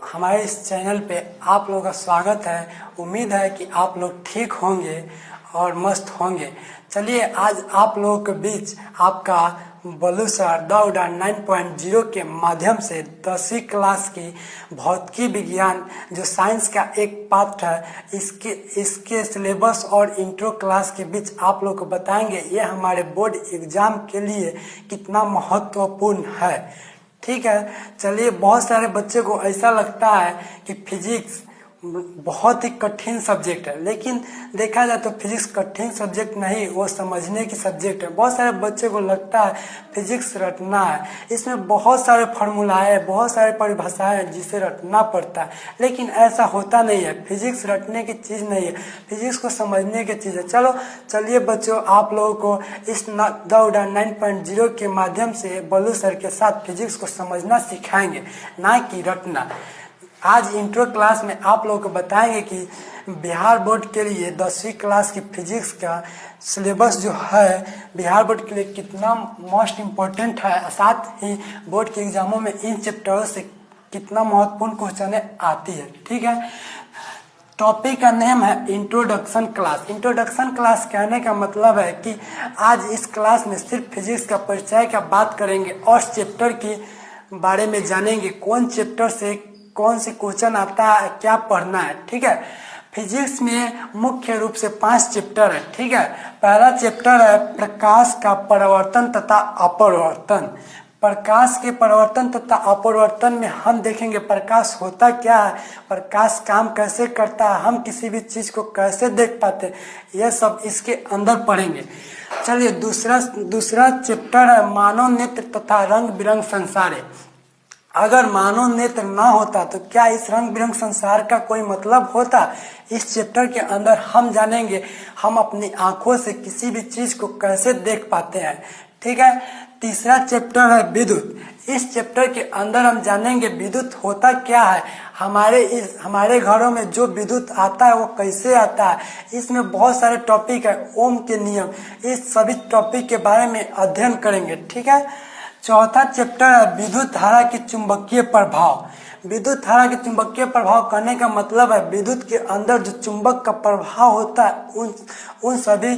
हमारे इस चैनल पे आप लोगों का स्वागत है। उम्मीद है कि आप लोग ठीक होंगे और मस्त होंगे। चलिए आज आप लोगों के बीच आपका बल्लू सर द उड़ान 9.0 के माध्यम से 10वीं क्लास की भौतिकी विज्ञान जो साइंस का एक पार्ट है इसके सिलेबस और इंट्रो क्लास के बीच आप लोग को बताएंगे ये हमारे बोर्ड एग्जाम के लिए कितना महत्वपूर्ण है। ठीक है, चलिए बहुत सारे बच्चे को ऐसा लगता है कि फिजिक्स बहुत ही कठिन सब्जेक्ट है, लेकिन देखा जाए तो फिजिक्स कठिन सब्जेक्ट नहीं, वो समझने की सब्जेक्ट है। बहुत सारे बच्चे को लगता है फिजिक्स रटना है, इसमें बहुत सारे फार्मूलाएं बहुत सारे परिभाषाएं हैं जिसे रटना पड़ता है, लेकिन ऐसा होता नहीं है। फिजिक्स रटने की चीज़ नहीं है, फिजिक्स को समझने की चीज़ है। चलिए बच्चों, आप लोगों को इस द उड़ान 9.0 के माध्यम से बल्लू सर के साथ फिजिक्स को समझना सिखाएंगे, ना कि रटना। आज इंट्रो क्लास में आप लोगों को बताएंगे कि बिहार बोर्ड के लिए 10वीं क्लास की फिजिक्स का सिलेबस जो है बिहार बोर्ड के लिए कितना मोस्ट इम्पोर्टेंट है, साथ ही बोर्ड के एग्जामों में इन चैप्टरों से कितना महत्वपूर्ण क्वेश्चन आती है। ठीक है, टॉपिक का नेम है इंट्रोडक्शन क्लास। इंट्रोडक्शन क्लास कहने का मतलब है कि आज इस क्लास में सिर्फ फिजिक्स का परिचय का बात करेंगे और चैप्टर के बारे में जानेंगे, कौन चैप्टर से कौन से क्वेश्चन आता है, क्या पढ़ना है। ठीक है, फिजिक्स में मुख्य रूप से 5 चैप्टर है। ठीक है, पहला चैप्टर है प्रकाश का परावर्तन तथा अपवर्तन। प्रकाश के परावर्तन तथा अपवर्तन में हम देखेंगे प्रकाश होता क्या है, प्रकाश काम कैसे करता है, हम किसी भी चीज को कैसे देख पाते हैं, यह सब इसके अंदर पढ़ेंगे। चलिए दूसरा चैप्टर है मानव नेत्र तथा रंग बिरंग संसार है। अगर मानव नेत्र ना होता तो क्या इस रंग बिरंग संसार का कोई मतलब होता। इस चैप्टर के अंदर हम जानेंगे हम अपनी आंखों से किसी भी चीज को कैसे देख पाते हैं। ठीक है, तीसरा चैप्टर है विद्युत। इस चैप्टर के अंदर हम जानेंगे विद्युत होता क्या है, हमारे घरों में जो विद्युत आता है वो कैसे आता है। इसमें बहुत सारे टॉपिक है, ओम के नियम, इस सभी टॉपिक के बारे में अध्ययन करेंगे। ठीक है, चौथा चैप्टर है विद्युत धारा की चुंबकीय प्रभाव। विद्युत धारा के चुंबकीय प्रभाव करने का मतलब है विद्युत के अंदर जो चुंबक का प्रभाव होता है उन सभी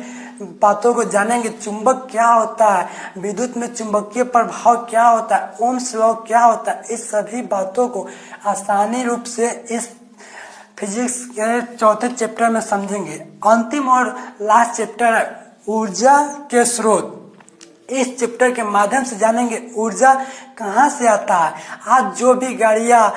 बातों को जानेंगे। चुंबक क्या होता है, विद्युत में चुंबकीय प्रभाव क्या होता है, ओम्स लॉ क्या होता है, इस सभी बातों को आसानी रूप से इस फिजिक्स के चौथे चैप्टर में समझेंगे। अंतिम और लास्ट चैप्टर है ऊर्जा के स्रोत। इस चैप्टर के माध्यम से जानेंगे ऊर्जा कहाँ से आता है। आज जो भी गाड़ियाँ